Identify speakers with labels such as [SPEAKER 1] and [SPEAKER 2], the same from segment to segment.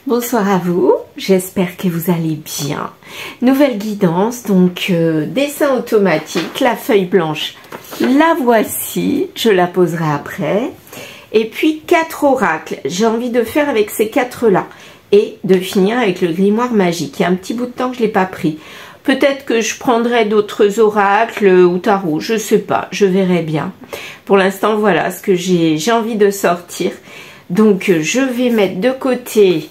[SPEAKER 1] Bonsoir à vous, j'espère que vous allez bien. Nouvelle guidance, donc dessin automatique, la feuille blanche, la voici, je la poserai après. Et puis 4 oracles, j'ai envie de faire avec ces 4-là et de finir avec le grimoire magique. Il y a un petit bout de temps que je ne l'ai pas pris. Peut-être que je prendrai d'autres oracles ou tarot, je ne sais pas, je verrai bien. Pour l'instant, voilà ce que j'ai envie de sortir. Donc, je vais mettre de côté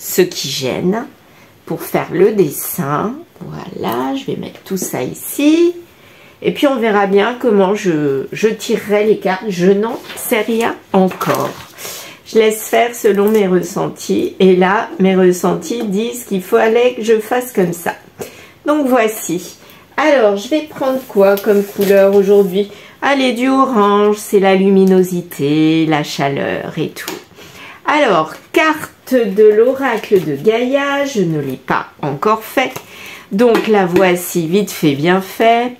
[SPEAKER 1] ce qui gêne pour faire le dessin. Voilà, je vais mettre tout ça ici. Et puis, on verra bien comment je tirerai les cartes. Je n'en sais rien encore. Je laisse faire selon mes ressentis. Et là, mes ressentis disent qu'il fallait que je fasse comme ça. Donc, voici. Alors, je vais prendre quoi comme couleur aujourd'hui? Allez, du orange, c'est la luminosité, la chaleur et tout. Alors, carte de l'oracle de Gaïa, je ne l'ai pas encore fait. Donc, la voici vite fait, bien fait.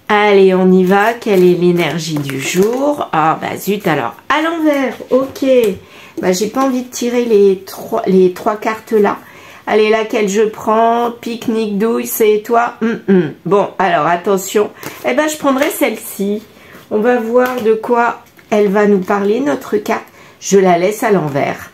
[SPEAKER 1] Allez, on y va. Quelle est l'énergie du jour? Ah, bah zut, alors, à l'envers, ok. Bah, j'ai pas envie de tirer les trois cartes là. Allez, laquelle je prends? Pique-nique, douille, c'est toi. Bon, alors, attention. Eh ben, je prendrai celle-ci. On va voir de quoi elle va nous parler, notre carte. Je la laisse à l'envers.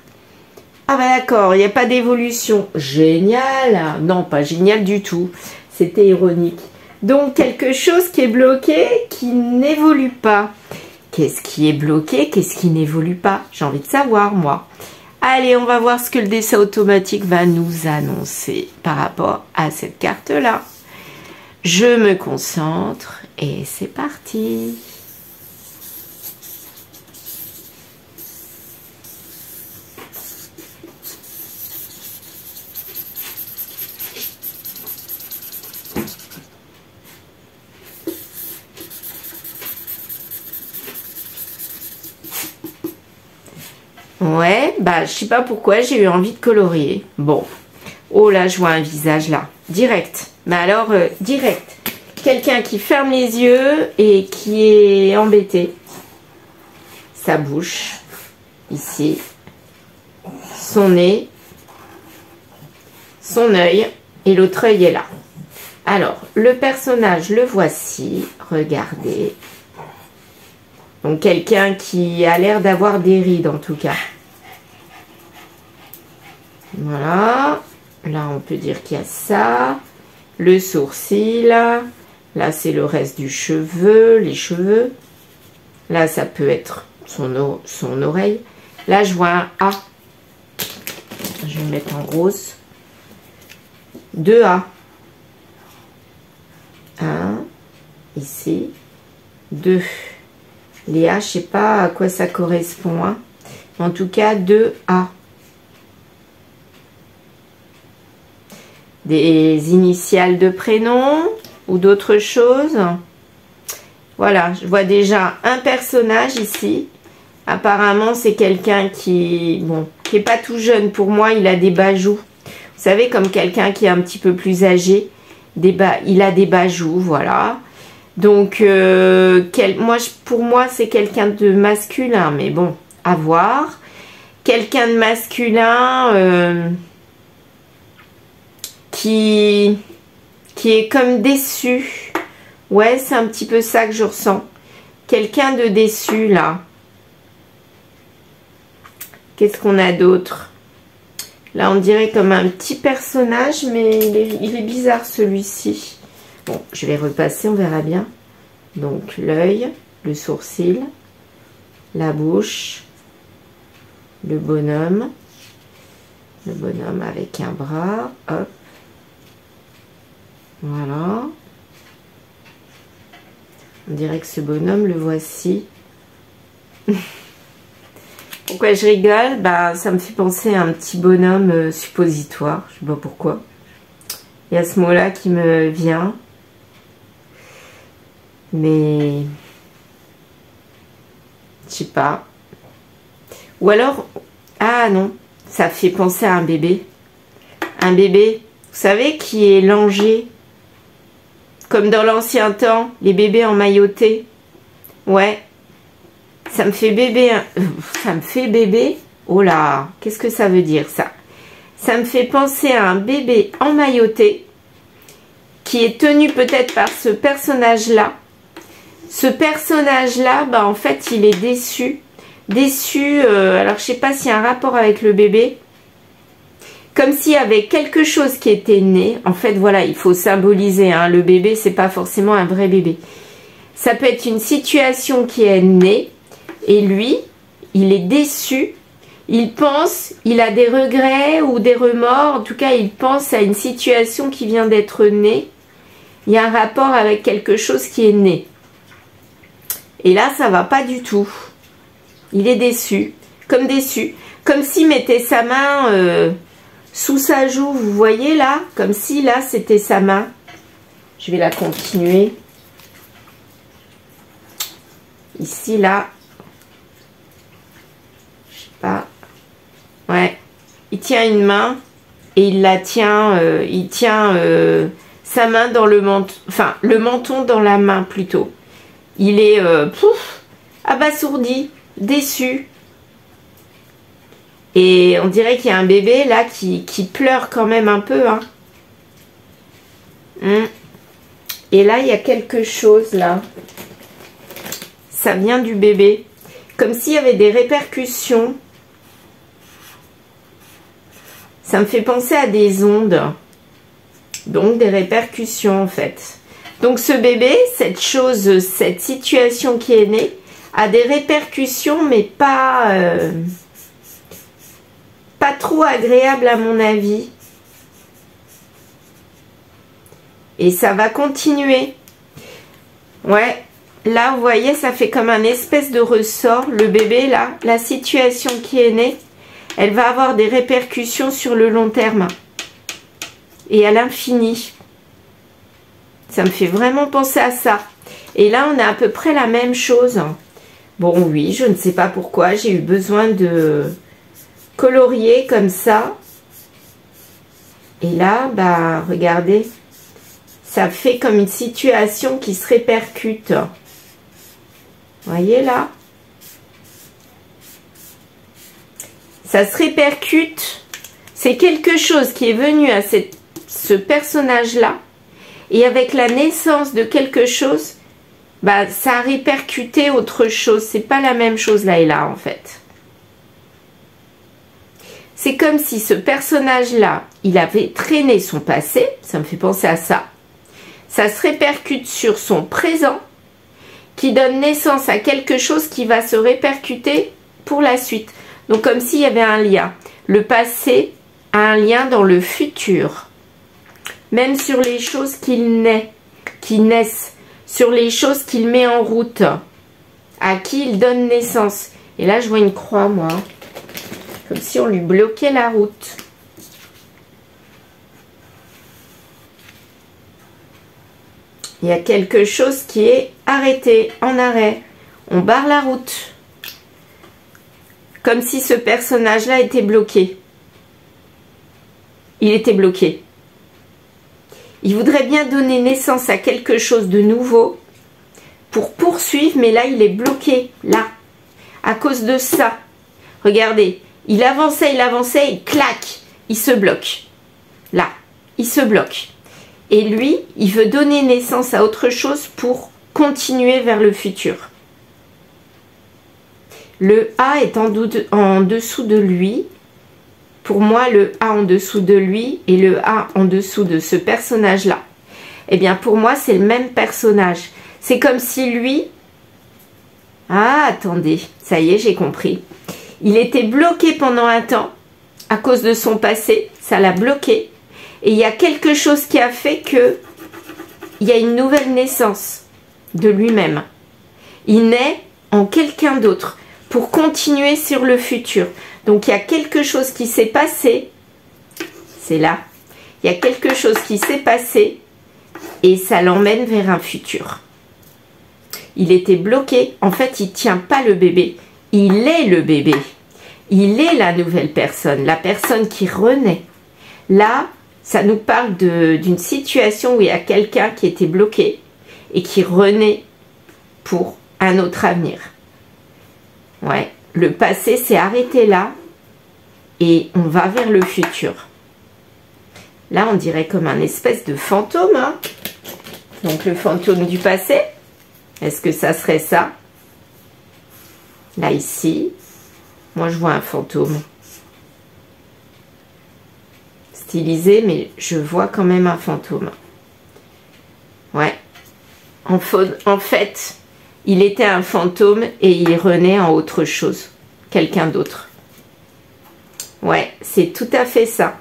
[SPEAKER 1] Ah bah d'accord, il n'y a pas d'évolution. Génial. Non, pas génial du tout. C'était ironique. Donc, quelque chose qui est bloqué, qui n'évolue pas. Qu'est-ce qui est bloqué? Qu'est-ce qui n'évolue pas? J'ai envie de savoir, moi. Allez, on va voir ce que le dessin automatique va nous annoncer par rapport à cette carte-là. Je me concentre et c'est parti. Ouais, bah je sais pas pourquoi j'ai eu envie de colorier. Bon, oh là je vois un visage là, direct. Mais alors direct. Quelqu'un qui ferme les yeux et qui est embêté. Sa bouche, ici, son nez, son œil et l'autre œil est là. Alors le personnage le voici, regardez. Donc quelqu'un qui a l'air d'avoir des rides en tout cas. Voilà. Là on peut dire qu'il y a ça. Le sourcil. Là c'est le reste du cheveu, les cheveux. Là ça peut être son oreille. Là je vois un A. Je vais le mettre en rose. 2 A. 1. Ici. 2. Les A, je ne sais pas à quoi ça correspond. Hein. En tout cas, 2 A. Des initiales de prénom ou d'autres choses. Voilà, je vois déjà un personnage ici. Apparemment, c'est quelqu'un qui est pas tout jeune. Pour moi, il a des bajoux. Vous savez, comme quelqu'un qui est un petit peu plus âgé. Il a des bajoux, voilà. Donc, pour moi, c'est quelqu'un de masculin, mais bon, à voir. Quelqu'un de masculin qui est comme déçu. Ouais, c'est un petit peu ça que je ressens. Quelqu'un de déçu, là. Qu'est-ce qu'on a d'autre? Là, on dirait comme un petit personnage, mais il est bizarre, celui-ci. Bon, je vais repasser, on verra bien. Donc, l'œil, le sourcil, la bouche, le bonhomme avec un bras, hop. Voilà. On dirait que ce bonhomme, le voici. Pourquoi je rigole? Bah, ça me fait penser à un petit bonhomme suppositoire. Je sais pas pourquoi. Il y a ce mot-là qui me vient. Mais je sais pas. Ou alors, ah non, ça fait penser à un bébé. Un bébé, vous savez, qui est langé. Comme dans l'ancien temps, les bébés emmaillotés. Ouais. Ça me fait bébé. Ça me fait bébé Oh là, qu'est-ce que ça veut dire ça? Ça me fait penser à un bébé emmailloté qui est tenu peut-être par ce personnage-là. Ce personnage-là, bah, en fait, il est déçu. Déçu, alors je sais pas s'il y a un rapport avec le bébé. Comme s'il y avait quelque chose qui était né. En fait, voilà, il faut symboliser. Hein, le bébé, c'est pas forcément un vrai bébé. Ça peut être une situation qui est née. Et lui, il est déçu. Il pense, il a des regrets ou des remords. En tout cas, il pense à une situation qui vient d'être née. Il y a un rapport avec quelque chose qui est né. Et là, ça va pas du tout. Il est déçu. Comme s'il mettait sa main sous sa joue. Vous voyez là? Comme si là, c'était sa main. Je vais la continuer. Ici, là. Je sais pas. Ouais. Il tient une main et il la tient. Il tient sa main dans le menton. Enfin, le menton dans la main plutôt. Il est abasourdi, déçu. Et on dirait qu'il y a un bébé là qui pleure quand même un peu. Hein. Et là, il y a quelque chose là. Ça vient du bébé. Comme s'il y avait des répercussions. Ça me fait penser à des ondes. Donc des répercussions en fait. Donc ce bébé, cette chose, cette situation qui est née, a des répercussions, mais pas trop agréables à mon avis. Et ça va continuer. Ouais, là vous voyez, ça fait comme un espèce de ressort. Le bébé là, la situation qui est née, elle va avoir des répercussions sur le long terme. Et à l'infini. Ça me fait vraiment penser à ça. Et là, on a à peu près la même chose. Bon, oui, je ne sais pas pourquoi. J'ai eu besoin de colorier comme ça. Et là, bah, regardez. Ça fait comme une situation qui se répercute. Vous voyez là? Ça se répercute. C'est quelque chose qui est venu à ce personnage-là. Et avec la naissance de quelque chose, bah, ça a répercuté autre chose. C'est pas la même chose là et là, en fait. C'est comme si ce personnage-là, il avait traîné son passé. Ça me fait penser à ça. Ça se répercute sur son présent, qui donne naissance à quelque chose qui va se répercuter pour la suite. Donc, comme s'il y avait un lien. Le passé a un lien dans le futur. Même sur les choses qui naissent, sur les choses qu'il met en route, à qui il donne naissance. Et là, je vois une croix, moi. Comme si on lui bloquait la route. Il y a quelque chose qui est arrêté, en arrêt. On barre la route. Comme si ce personnage-là était bloqué. Il était bloqué. Il voudrait bien donner naissance à quelque chose de nouveau pour poursuivre, mais là, il est bloqué, là, à cause de ça. Regardez, il avançait, et clac, il se bloque. Là, il se bloque. Et lui, il veut donner naissance à autre chose pour continuer vers le futur. Le A est en dessous de lui. Pour moi, le A en dessous de lui et le A en dessous de ce personnage-là, eh bien, pour moi, c'est le même personnage. C'est comme si lui... Ah, attendez, ça y est, j'ai compris. Il était bloqué pendant un temps à cause de son passé. Ça l'a bloqué. Et il y a quelque chose qui a fait que il y a une nouvelle naissance de lui-même. Il naît en quelqu'un d'autre pour continuer sur le futur. Donc, il y a quelque chose qui s'est passé. C'est là. Il y a quelque chose qui s'est passé et ça l'emmène vers un futur. Il était bloqué. En fait, il ne tient pas le bébé. Il est le bébé. Il est la nouvelle personne. La personne qui renaît. Là, ça nous parle d'une situation où il y a quelqu'un qui était bloqué et qui renaît pour un autre avenir. Ouais. Le passé s'est arrêté là et on va vers le futur. Là, on dirait comme un espèce de fantôme, hein. Donc, le fantôme du passé. Est-ce que ça serait ça? Là, ici. Moi, je vois un fantôme. Stylisé, mais je vois quand même un fantôme. Ouais. En fait, il était un fantôme et il renaît en autre chose. Quelqu'un d'autre. Ouais, c'est tout à fait ça.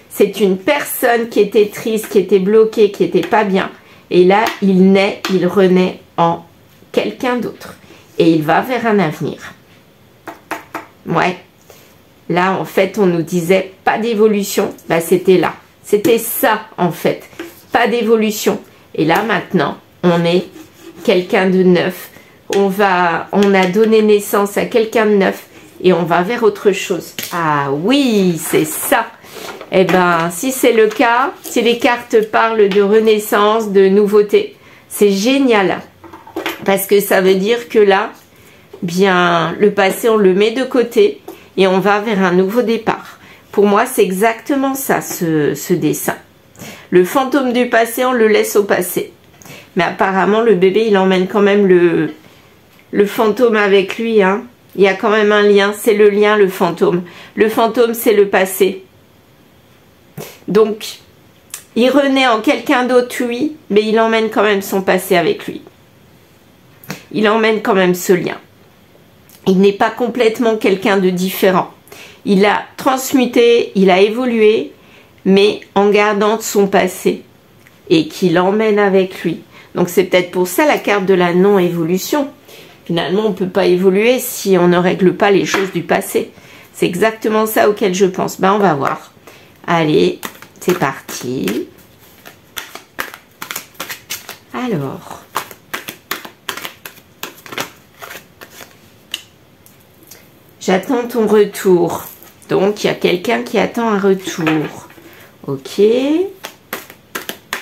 [SPEAKER 1] C'est une personne qui était triste, qui était bloquée, qui était pas bien. Et là, il naît, il renaît en quelqu'un d'autre. Et il va vers un avenir. Ouais. Là, en fait, on nous disait pas d'évolution. Bah, c'était là. C'était ça, en fait. Pas d'évolution. Et là, maintenant, on est quelqu'un de neuf. On a donné naissance à quelqu'un de neuf. Et on va vers autre chose. Ah oui, c'est ça. Eh ben, si c'est le cas, si les cartes parlent de renaissance, de nouveauté, c'est génial. Parce que ça veut dire que là, bien, le passé, on le met de côté et on va vers un nouveau départ. Pour moi, c'est exactement ça, ce dessin. Le fantôme du passé, on le laisse au passé. Mais apparemment, le bébé, il emmène quand même le fantôme avec lui, hein. Il y a quand même un lien, c'est le lien, le fantôme. Le fantôme, c'est le passé. Donc, il renaît en quelqu'un d'autre, oui, mais il emmène quand même son passé avec lui. Il emmène quand même ce lien. Il n'est pas complètement quelqu'un de différent. Il a transmuté, il a évolué, mais en gardant son passé et qu'il emmène avec lui. Donc, c'est peut-être pour ça la carte de la non-évolution. Finalement, on ne peut pas évoluer si on ne règle pas les choses du passé. C'est exactement ça auquel je pense. Ben, on va voir. Allez, c'est parti. Alors. J'attends ton retour. Donc, il y a quelqu'un qui attend un retour. Ok.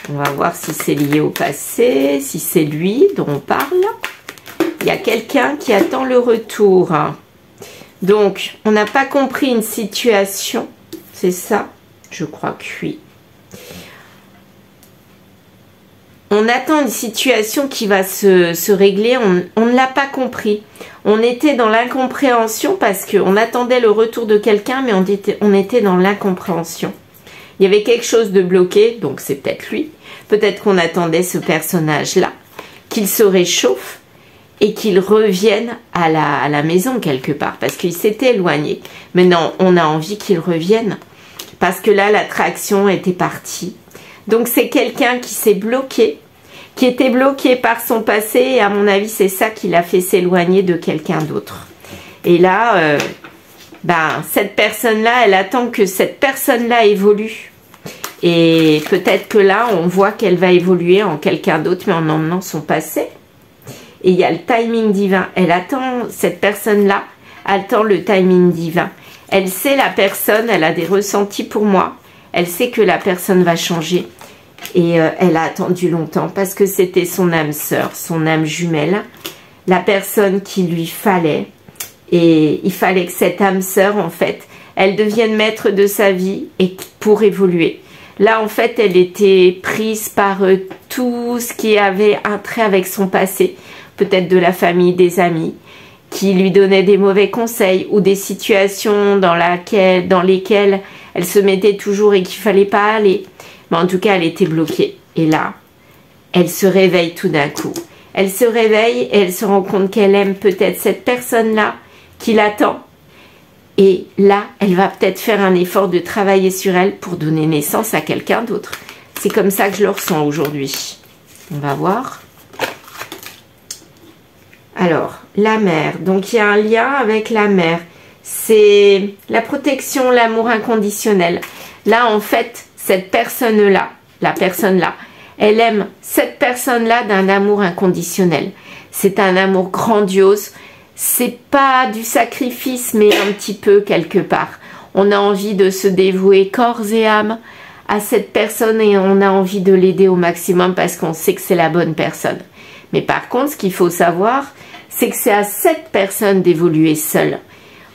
[SPEAKER 1] On va voir si c'est lié au passé, si c'est lui dont on parle. Il y a quelqu'un qui attend le retour. Donc, on n'a pas compris une situation. C'est ça? Je crois que oui. On attend une situation qui va se régler. On ne l'a pas compris. On était dans l'incompréhension parce qu'on attendait le retour de quelqu'un, mais on était dans l'incompréhension. Il y avait quelque chose de bloqué, donc c'est peut-être lui. Peut-être qu'on attendait ce personnage-là, qu'il se réchauffe et qu'il revienne à la maison quelque part, parce qu'il s'était éloigné. Maintenant, on a envie qu'il revienne, parce que là, l'attraction était partie. Donc, c'est quelqu'un qui s'est bloqué, qui était bloqué par son passé, et à mon avis, c'est ça qui l'a fait s'éloigner de quelqu'un d'autre. Et là, cette personne-là, elle attend que cette personne-là évolue. Et peut-être que là, on voit qu'elle va évoluer en quelqu'un d'autre, mais en emmenant son passé. Et il y a le timing divin. Elle attend, cette personne-là, attend le timing divin. Elle sait la personne, elle a des ressentis pour moi. Elle sait que la personne va changer. Et elle a attendu longtemps parce que c'était son âme sœur, son âme jumelle. La personne qu'il lui fallait. Et il fallait que cette âme sœur, en fait, elle devienne maître de sa vie et pour évoluer. Là, en fait, elle était prise par tout ce qui avait un trait avec son passé. Peut-être de la famille, des amis, qui lui donnaient des mauvais conseils ou des situations dans lesquelles elle se mettait toujours et qu'il ne fallait pas aller. Mais en tout cas, elle était bloquée. Et là, elle se réveille tout d'un coup. Elle se réveille et elle se rend compte qu'elle aime peut-être cette personne-là qui l'attend. Et là, elle va peut-être faire un effort de travailler sur elle pour donner naissance à quelqu'un d'autre. C'est comme ça que je le ressens aujourd'hui. On va voir. Alors, la mère. Donc, il y a un lien avec la mère. C'est la protection, l'amour inconditionnel. Là, en fait, cette personne-là, la personne-là, elle aime cette personne-là d'un amour inconditionnel. C'est un amour grandiose. C'est pas du sacrifice, mais un petit peu quelque part. On a envie de se dévouer corps et âme à cette personne et on a envie de l'aider au maximum parce qu'on sait que c'est la bonne personne. Mais par contre, ce qu'il faut savoir, c'est que c'est à cette personne d'évoluer seule.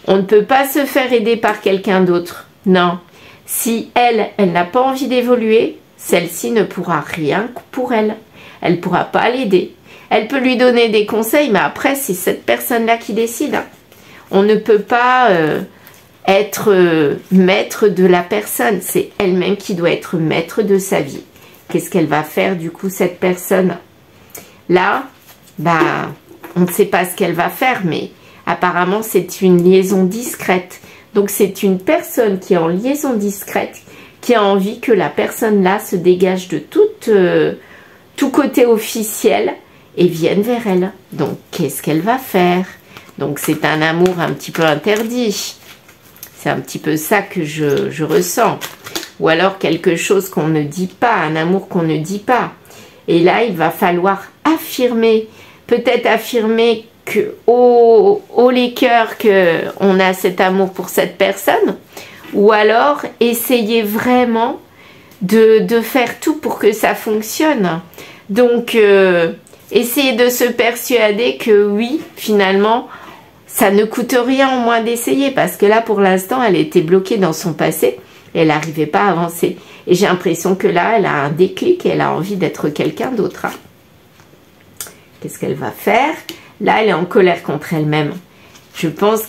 [SPEAKER 1] On ne peut pas se faire aider par quelqu'un d'autre. Non. Si elle n'a pas envie d'évoluer, celle-ci ne pourra rien pour elle. Elle ne pourra pas l'aider. Elle peut lui donner des conseils, mais après, c'est cette personne-là qui décide. On ne peut pas être maître de la personne. C'est elle-même qui doit être maître de sa vie. Qu'est-ce qu'elle va faire, du coup, cette personne? Là, on ne sait pas ce qu'elle va faire, mais apparemment, c'est une liaison discrète. Donc, c'est une personne qui est en liaison discrète, qui a envie que la personne-là se dégage de tout côté officiel et vienne vers elle. Donc, qu'est-ce qu'elle va faire? Donc, c'est un amour un petit peu interdit. C'est un petit peu ça que je ressens. Ou alors quelque chose qu'on ne dit pas, un amour qu'on ne dit pas. Et là, il va falloir affirmer, peut-être affirmer que haut les cœurs qu'on a cet amour pour cette personne, ou alors essayer vraiment de faire tout pour que ça fonctionne. Donc, essayer de se persuader que oui, finalement, ça ne coûte rien au moins d'essayer, parce que là, pour l'instant, elle était bloquée dans son passé, et elle n'arrivait pas à avancer. Et j'ai l'impression que là, elle a un déclic, et elle a envie d'être quelqu'un d'autre. Hein. Qu'est-ce qu'elle va faire? Là, elle est en colère contre elle-même. Je pense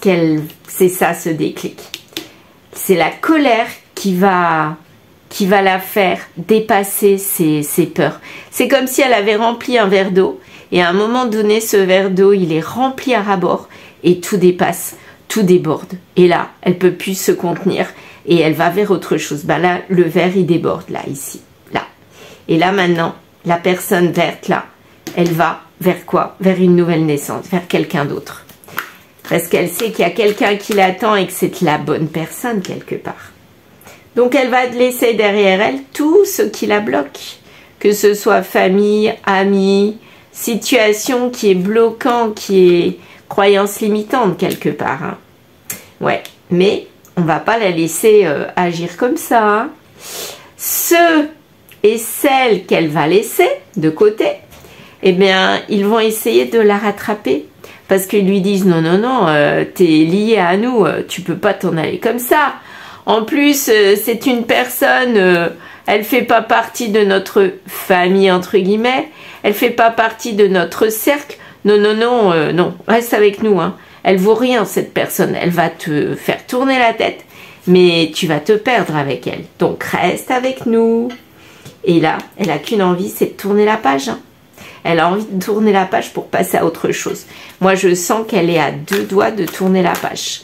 [SPEAKER 1] c'est ça, ce déclic. C'est la colère qui va la faire dépasser ses peurs. C'est comme si elle avait rempli un verre d'eau, et à un moment donné, ce verre d'eau, il est rempli à ras-bord, et tout dépasse, tout déborde. Et là, elle peut plus se contenir, et elle va vers autre chose. Là, le verre, il déborde, là, ici, là. Et là, maintenant, la personne verte, là, elle va vers quoi? Vers une nouvelle naissance, vers quelqu'un d'autre. Parce qu'elle sait qu'il y a quelqu'un qui l'attend et que c'est la bonne personne quelque part. Donc elle va laisser derrière elle tout ce qui la bloque. Que ce soit famille, amis, situation qui est bloquant, qui est croyance limitante quelque part. Hein. Ouais, mais on va pas la laisser agir comme ça. Hein. Ceux et celles qu'elle va laisser de côté, eh bien, ils vont essayer de la rattraper. Parce qu'ils lui disent, non, non, non, t'es lié à nous, tu peux pas t'en aller comme ça. En plus, c'est une personne, elle fait pas partie de notre famille, entre guillemets. Elle fait pas partie de notre cercle. Non, non, non, non, reste avec nous. Hein. Elle vaut rien, cette personne. Elle va te faire tourner la tête, mais tu vas te perdre avec elle. Donc, reste avec nous. Et là, elle a qu'une envie, c'est de tourner la page. Hein. Elle a envie de tourner la page pour passer à autre chose. Moi, je sens qu'elle est à 2 doigts de tourner la page.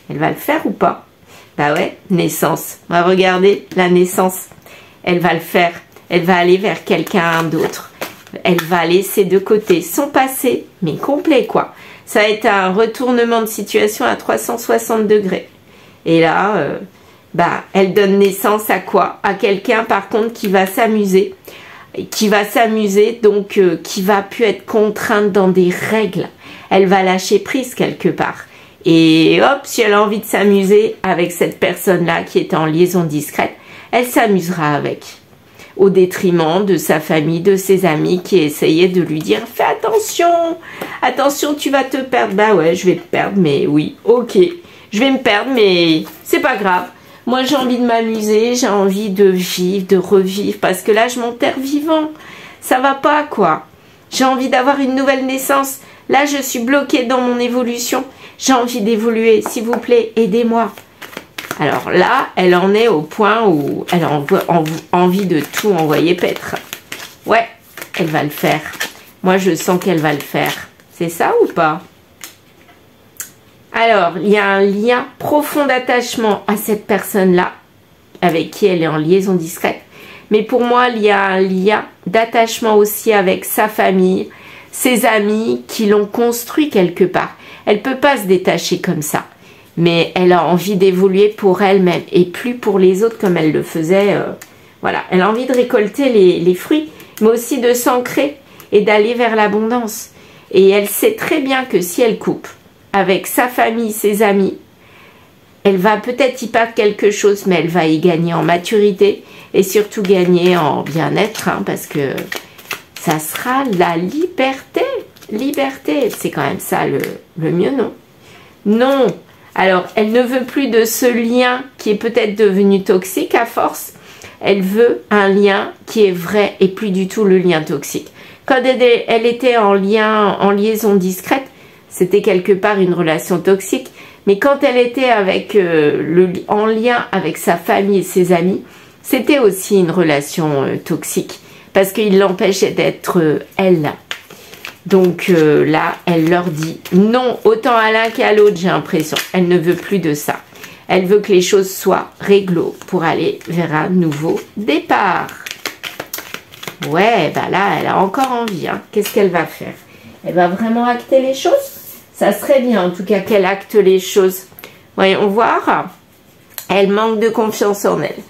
[SPEAKER 1] Elle va le faire ou pas? Bah ouais, naissance. On va regarder la naissance. Elle va le faire. Elle va aller vers quelqu'un d'autre. Elle va laisser de côté son passé, mais complet quoi. Ça va être un retournement de situation à 360 degrés. Et là, elle donne naissance à quoi? À quelqu'un par contre qui va s'amuser. Donc qui va plus être contrainte dans des règles. Elle va lâcher prise quelque part. Et hop, si elle a envie de s'amuser avec cette personne-là qui est en liaison discrète, elle s'amusera avec. Au détriment de sa famille, de ses amis qui essayaient de lui dire « Fais attention, attention, tu vas te perdre. » Bah ouais, je vais me perdre, mais oui, ok. Je vais me perdre, mais c'est pas grave. Moi, j'ai envie de m'amuser, j'ai envie de vivre, de revivre, parce que là, je m'enterre vivant. Ça va pas, quoi. J'ai envie d'avoir une nouvelle naissance. Là, je suis bloquée dans mon évolution. J'ai envie d'évoluer. S'il vous plaît, aidez-moi. Alors là, elle en est au point où elle a envie de tout envoyer paître. Ouais, elle va le faire. Moi, je sens qu'elle va le faire. C'est ça ou pas ? Alors, il y a un lien profond d'attachement à cette personne-là, avec qui elle est en liaison discrète. Mais pour moi, il y a un lien d'attachement aussi avec sa famille, ses amis qui l'ont construit quelque part. Elle ne peut pas se détacher comme ça. Mais elle a envie d'évoluer pour elle-même et plus pour les autres comme elle le faisait. Voilà, elle a envie de récolter les fruits, mais aussi de s'ancrer et d'aller vers l'abondance. Et elle sait très bien que si elle coupe avec sa famille, ses amis, elle va peut-être y perdre quelque chose, mais elle va y gagner en maturité et surtout gagner en bien-être, hein, parce que ça sera la liberté. Liberté, c'est quand même ça le mieux, non? Non. Alors, elle ne veut plus de ce lien qui est peut-être devenu toxique à force. Elle veut un lien qui est vrai et plus du tout le lien toxique. Quand elle était en liaison discrète, c'était quelque part une relation toxique. Mais quand elle était en lien avec sa famille et ses amis, c'était aussi une relation toxique. Parce qu'il l'empêchait d'être elle. Donc là, elle leur dit non, autant à l'un qu'à l'autre, j'ai l'impression. Elle ne veut plus de ça. Elle veut que les choses soient réglo pour aller vers un nouveau départ. Ouais, bah là, elle a encore envie. Hein. Qu'est-ce qu'elle va faire? Elle va vraiment acter les choses? Ça serait bien, en tout cas, qu'elle acte les choses. Voyons voir. Elle manque de confiance en elle.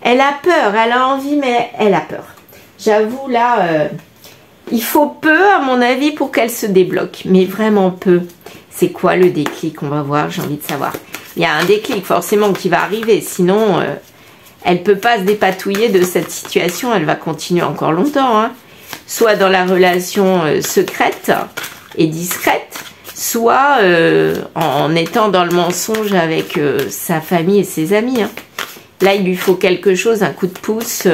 [SPEAKER 1] Elle a peur, elle a envie, mais elle a peur. J'avoue, là, il faut peu, à mon avis, pour qu'elle se débloque. Mais vraiment peu. C'est quoi le déclic? On va voir, j'ai envie de savoir. Il y a un déclic, forcément, qui va arriver. Sinon, elle ne peut pas se dépatouiller de cette situation. Elle va continuer encore longtemps. Hein. Soit dans la relation secrète et discrète, soit en étant dans le mensonge avec sa famille et ses amis. Hein. Là, il lui faut quelque chose, un coup de pouce.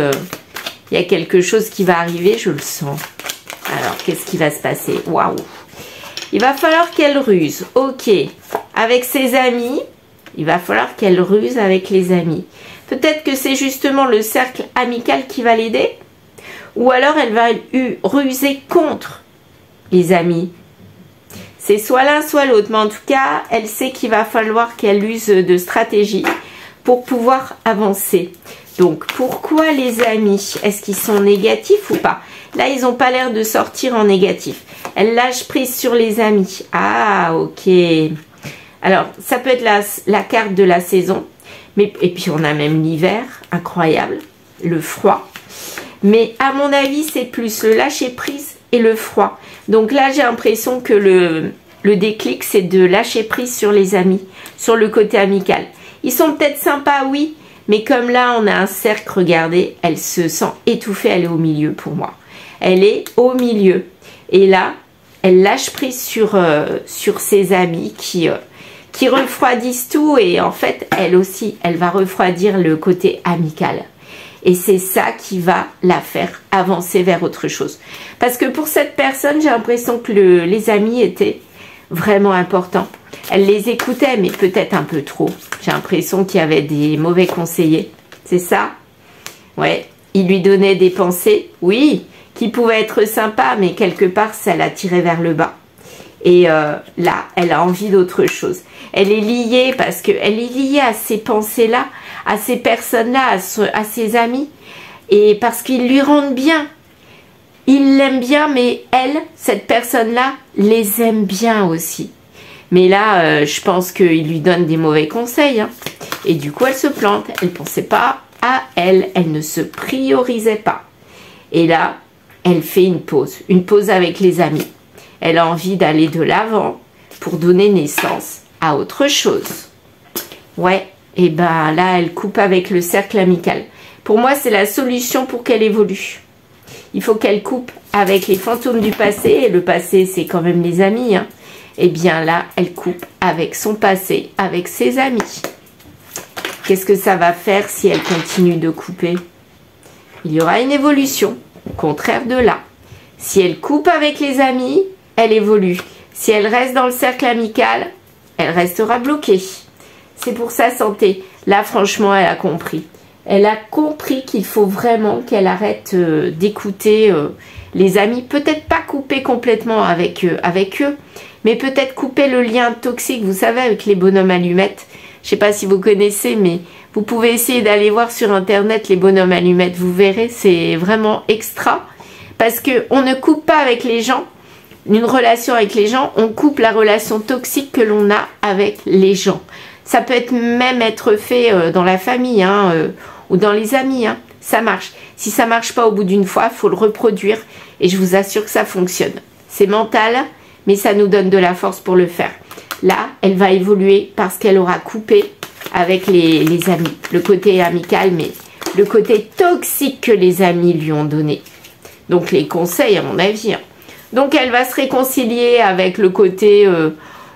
[SPEAKER 1] Il y a quelque chose qui va arriver, je le sens. Alors, qu'est-ce qui va se passer? Waouh! Il va falloir qu'elle ruse. Ok. Avec ses amis, il va falloir qu'elle ruse avec les amis. Peut-être que c'est justement le cercle amical qui va l'aider. Ou alors, elle va ruser contre les amis. C'est soit l'un, soit l'autre. Mais en tout cas, elle sait qu'il va falloir qu'elle use de stratégie pour pouvoir avancer. Donc, pourquoi les amis? Est-ce qu'ils sont négatifs ou pas? Là, ils n'ont pas l'air de sortir en négatif. Elle lâche prise sur les amis. Ah, ok. Alors, ça peut être la carte de la saison. Et puis, on a même l'hiver. Incroyable. Le froid. Mais à mon avis, c'est plus le lâcher prise et le froid. Donc là, j'ai l'impression que le déclic, c'est de lâcher prise sur les amis. Sur le côté amical. Ils sont peut-être sympas, oui. Mais comme là, on a un cercle, regardez, elle se sent étouffée, elle est au milieu pour moi. Elle est au milieu. Et là, elle lâche prise sur ses amis qui refroidissent tout. Et en fait, elle aussi, elle va refroidir le côté amical. Et c'est ça qui va la faire avancer vers autre chose. Parce que pour cette personne, j'ai l'impression que les amis étaient vraiment importants. Elle les écoutait, mais peut-être un peu trop. J'ai l'impression qu'il y avait des mauvais conseillers. C'est ça? Ouais. Il lui donnait des pensées, oui, qui pouvaient être sympas, mais quelque part, ça l'a tirée vers le bas. Et là, elle a envie d'autre chose. Elle est liée, parce qu'elle est liée à ces pensées-là, à ces personnes-là, à ses amis. Et parce qu'ils lui rendent bien. Il l'aime bien, mais elle, cette personne-là, les aime bien aussi. Mais là, je pense qu'il lui donne des mauvais conseils. Hein. Et du coup, elle se plante. Elle ne pensait pas à elle. Elle ne se priorisait pas. Et là, elle fait une pause avec les amis. Elle a envie d'aller de l'avant pour donner naissance à autre chose. Ouais, et ben là, elle coupe avec le cercle amical. Pour moi, c'est la solution pour qu'elle évolue. Il faut qu'elle coupe avec les fantômes du passé. Et le passé, c'est quand même les amis, hein. Et bien là, elle coupe avec son passé, avec ses amis. Qu'est-ce que ça va faire si elle continue de couper? Il y aura une évolution, au contraire de là. Si elle coupe avec les amis, elle évolue. Si elle reste dans le cercle amical, elle restera bloquée. C'est pour sa santé. Là, franchement, elle a compris. Elle a compris qu'il faut vraiment qu'elle arrête d'écouter les amis. Peut-être pas couper complètement avec eux, mais peut-être couper le lien toxique, vous savez, avec les bonhommes allumettes. Je ne sais pas si vous connaissez, mais vous pouvez essayer d'aller voir sur Internet les bonhommes allumettes. Vous verrez, c'est vraiment extra. Parce qu'on ne coupe pas avec les gens, une relation avec les gens, on coupe la relation toxique que l'on a avec les gens. Ça peut même être fait dans la famille hein, ou dans les amis. Hein. Ça marche. Si ça ne marche pas au bout d'une fois, il faut le reproduire. Et je vous assure que ça fonctionne. C'est mental, mais ça nous donne de la force pour le faire. Là, elle va évoluer parce qu'elle aura coupé avec les amis. Le côté amical, mais le côté toxique que les amis lui ont donné. Donc les conseils, à mon avis. Hein. Donc elle va se réconcilier avec le côté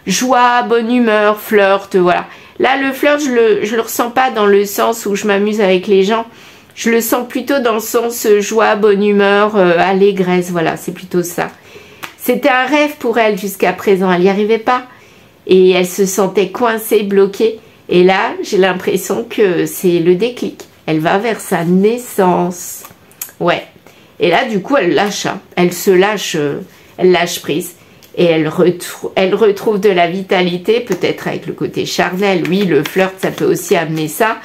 [SPEAKER 1] joie, bonne humeur, flirt, voilà. Là, le flirt, je le ressens pas dans le sens où je m'amuse avec les gens. Je le sens plutôt dans le sens joie, bonne humeur, allégresse, voilà, c'est plutôt ça. C'était un rêve pour elle jusqu'à présent, elle n'y arrivait pas. Et elle se sentait coincée, bloquée. Et là, j'ai l'impression que c'est le déclic. Elle va vers sa naissance. Ouais. Et là, du coup, elle lâche. Hein. Elle se lâche, elle lâche prise. Et elle retrouve de la vitalité, peut-être avec le côté charnel. Oui, le flirt, ça peut aussi amener ça.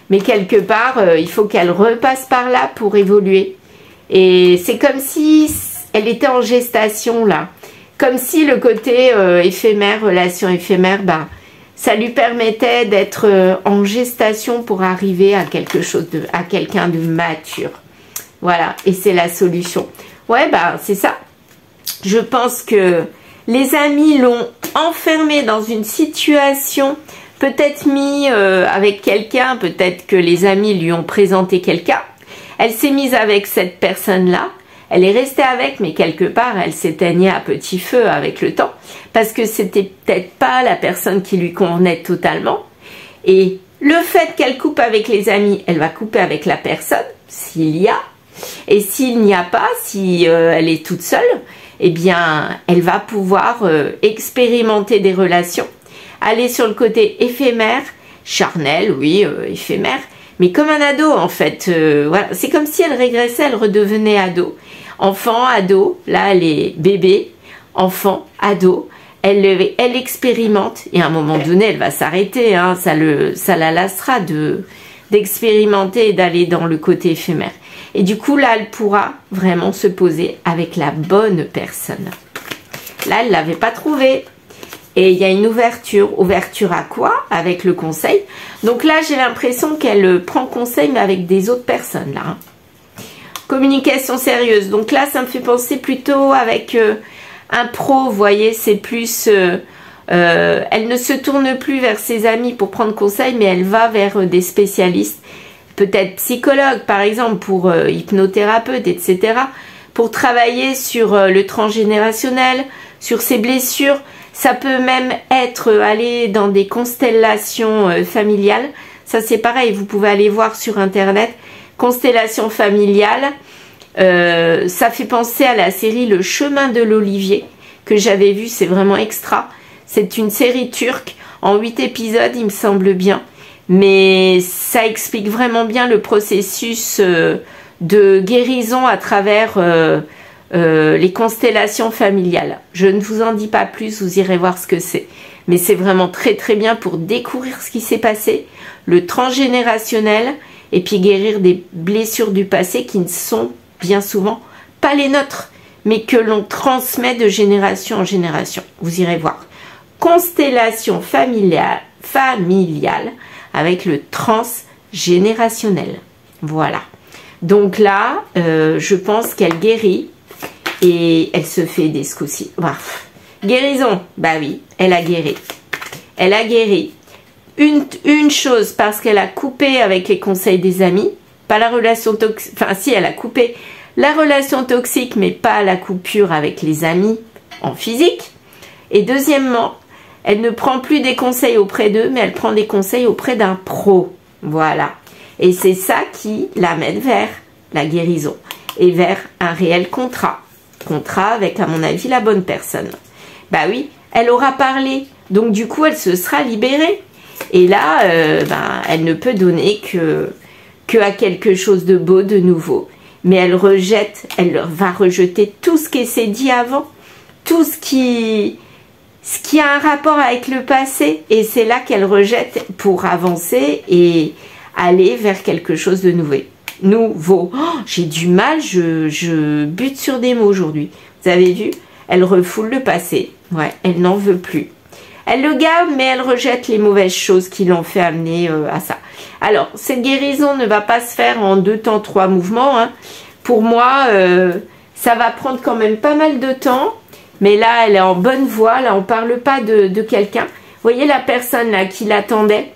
[SPEAKER 1] Mais quelque part, il faut qu'elle repasse par là pour évoluer. Et c'est comme si elle était en gestation, là. Comme si le côté éphémère, relation éphémère, bah, ça lui permettait d'être en gestation pour arriver à quelque chose à quelqu'un de mature. Voilà, et c'est la solution. Ouais, bah, c'est ça. Je pense que les amis l'ont enfermée dans une situation, peut-être mis avec quelqu'un, peut-être que les amis lui ont présenté quelqu'un. Elle s'est mise avec cette personne-là. Elle est restée avec, mais quelque part, elle s'éteignait à petit feu avec le temps, parce que c'était peut-être pas la personne qui lui convenait totalement. Et le fait qu'elle coupe avec les amis, elle va couper avec la personne, s'il y a. Et s'il n'y a pas, si elle est toute seule, eh bien, elle va pouvoir expérimenter des relations, aller sur le côté éphémère, charnel, oui, éphémère, mais comme un ado en fait. Voilà. C'est comme si elle régressait, elle redevenait ado. Enfant, ado, là elle est bébé, enfant, ado, elle expérimente et à un moment donné elle va s'arrêter, hein, ça la lassera d'expérimenter et d'aller dans le côté éphémère. Et du coup là elle pourra vraiment se poser avec la bonne personne. Là elle ne l'avait pas trouvé. Et il y a une ouverture. Ouverture à quoi? Avec le conseil. Donc là, j'ai l'impression qu'elle prend conseil, mais avec des autres personnes, là. Hein. Communication sérieuse. Donc là, ça me fait penser plutôt avec un pro, vous voyez, c'est plus... elle ne se tourne plus vers ses amis pour prendre conseil, mais elle va vers des spécialistes. Peut-être psychologue, par exemple, pour hypnothérapeute, etc. Pour travailler sur le transgénérationnel, sur ses blessures. Ça peut même être aller dans des constellations familiales. Ça, c'est pareil, vous pouvez aller voir sur Internet. Constellation familiale. Ça fait penser à la série Le Chemin de l'Olivier, que j'avais vu, c'est vraiment extra. C'est une série turque, en 8 épisodes, il me semble bien. Mais ça explique vraiment bien le processus de guérison à travers... les constellations familiales. Je ne vous en dis pas plus, vous irez voir ce que c'est. Mais c'est vraiment très très bien pour découvrir ce qui s'est passé, le transgénérationnel, et puis guérir des blessures du passé qui ne sont bien souvent pas les nôtres, mais que l'on transmet de génération en génération. Vous irez voir. Constellation familiale avec le transgénérationnel. Voilà. Donc là, je pense qu'elle guérit. Et elle se fait des soucis. Bah, guérison, bah oui, elle a guéri. Elle a guéri. Une chose, parce qu'elle a coupé avec les conseils des amis, pas la relation toxique, enfin si, elle a coupé la relation toxique, mais pas la coupure avec les amis en physique. Et deuxièmement, elle ne prend plus des conseils auprès d'eux, mais elle prend des conseils auprès d'un pro. Voilà. Et c'est ça qui l'amène vers la guérison et vers un réel contrat. Contrat avec, à mon avis, la bonne personne. Bah oui, elle aura parlé, donc du coup elle se sera libérée. Et là, elle ne peut donner que à quelque chose de beau, de nouveau. Mais elle va rejeter tout ce qui s'est dit avant, tout ce qui a un rapport avec le passé. Et c'est là qu'elle rejette pour avancer et aller vers quelque chose de nouveau. Oh, j'ai du mal, je bute sur des mots aujourd'hui. Vous avez vu? Elle refoule le passé. Ouais, elle n'en veut plus. Elle le garde, mais elle rejette les mauvaises choses qui l'ont fait amener à ça. Alors, cette guérison ne va pas se faire en 2 temps, 3 mouvements. Hein. Pour moi, ça va prendre quand même pas mal de temps. Mais là, elle est en bonne voie. Là, on ne parle pas de quelqu'un. Vous voyez la personne là qui l'attendait?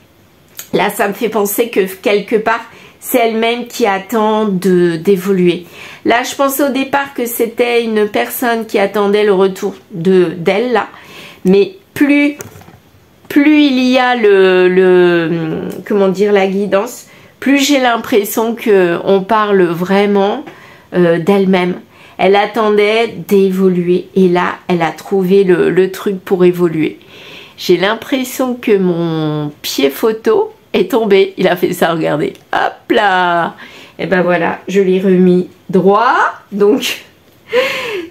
[SPEAKER 1] Là, ça me fait penser que quelque part... c'est elle-même qui attend d'évoluer. Là, je pensais au départ que c'était une personne qui attendait le retour d'elle, là. Mais plus il y a comment dire, la guidance, plus j'ai l'impression qu'on parle vraiment d'elle-même. Elle attendait d'évoluer et là, elle a trouvé le truc pour évoluer. J'ai l'impression que mon pied photo est tombé. Il a fait ça, regardez. Hop là! Et ben voilà, je l'ai remis droit. Donc,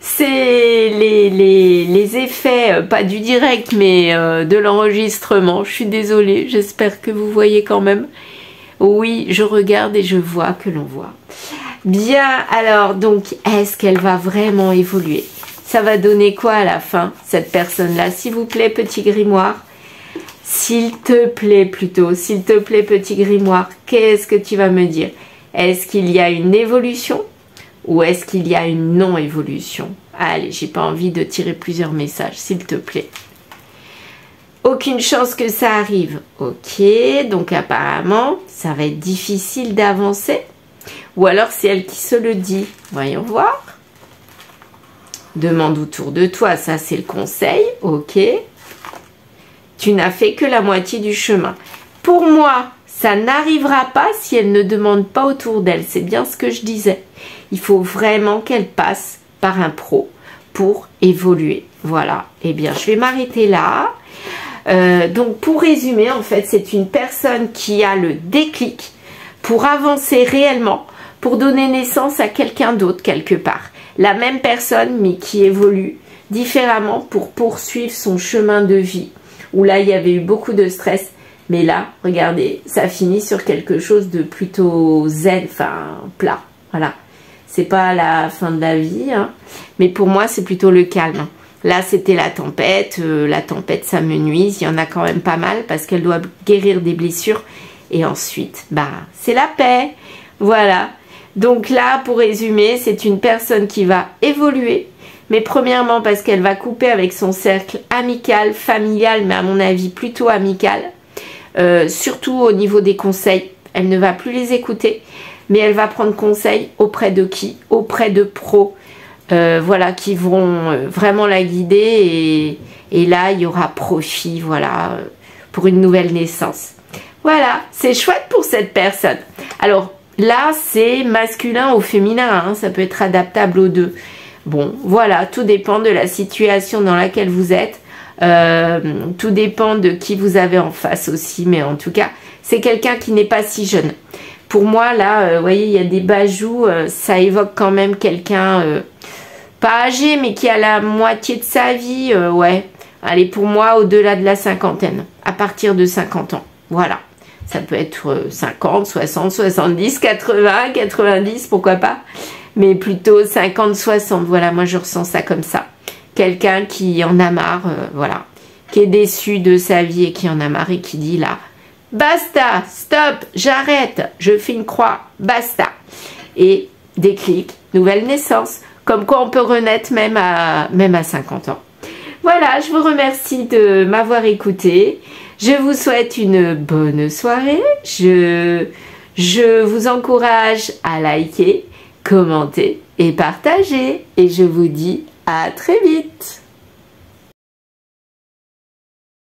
[SPEAKER 1] c'est les effets, pas du direct, mais de l'enregistrement. Je suis désolée, j'espère que vous voyez quand même. Oui, je regarde et je vois que l'on voit. Bien, alors, donc, est-ce qu'elle va vraiment évoluer? Ça va donner quoi à la fin, cette personne-là? S'il vous plaît, petit grimoire. S'il te plaît, plutôt. S'il te plaît, petit grimoire. Qu'est-ce que tu vas me dire? Est-ce qu'il y a une évolution? Ou est-ce qu'il y a une non-évolution? Allez, j'ai pas envie de tirer plusieurs messages, s'il te plaît. Aucune chance que ça arrive. Ok, donc apparemment, ça va être difficile d'avancer. Ou alors c'est elle qui se le dit. Voyons voir. Demande autour de toi, ça c'est le conseil. Ok. Tu n'as fait que la moitié du chemin. Pour moi, ça n'arrivera pas si elle ne demande pas autour d'elle. C'est bien ce que je disais. Il faut vraiment qu'elle passe par un pro pour évoluer. Voilà. Eh bien, je vais m'arrêter là. Donc, pour résumer, en fait, c'est une personne qui a le déclic pour avancer réellement, pour donner naissance à quelqu'un d'autre quelque part. La même personne, mais qui évolue différemment pour poursuivre son chemin de vie. Où là, il y avait eu beaucoup de stress. Mais là, regardez, ça finit sur quelque chose de plutôt zen, enfin, plat. Voilà. C'est pas la fin de la vie, hein. Mais pour moi, c'est plutôt le calme. Là, c'était la tempête. La tempête, ça me nuise. Il y en a quand même pas mal parce qu'elle doit guérir des blessures. Et ensuite, bah, c'est la paix. Voilà. Donc là, pour résumer, c'est une personne qui va évoluer. Mais premièrement, parce qu'elle va couper avec son cercle amical, familial, mais à mon avis, plutôt amical. Surtout au niveau des conseils. Elle ne va plus les écouter. Mais elle va prendre conseil auprès de qui? Auprès de pros. Voilà, qui vont vraiment la guider et là il y aura profit, voilà, pour une nouvelle naissance. Voilà, c'est chouette pour cette personne. Alors là c'est masculin ou féminin, hein, ça peut être adaptable aux deux. Bon, voilà, tout dépend de la situation dans laquelle vous êtes, tout dépend de qui vous avez en face aussi, mais en tout cas c'est quelqu'un qui n'est pas si jeune. Pour moi là, vous voyez, il y a des bajoux, ça évoque quand même quelqu'un pas âgé, mais qui a la moitié de sa vie, ouais. Allez, pour moi, au-delà de la cinquantaine, à partir de 50 ans. Voilà. Ça peut être 50, 60, 70, 80, 90, pourquoi pas. Mais plutôt 50, 60. Voilà, moi, je ressens ça comme ça. Quelqu'un qui en a marre, voilà. Qui est déçu de sa vie et qui en a marre et qui dit là, basta, stop, j'arrête, je fais une croix, basta. Et déclic, nouvelle naissance. Comme quoi on peut renaître même à 50 ans. Voilà, je vous remercie de m'avoir écouté. Je vous souhaite une bonne soirée. Je vous encourage à liker, commenter et partager. Et je vous dis à très vite.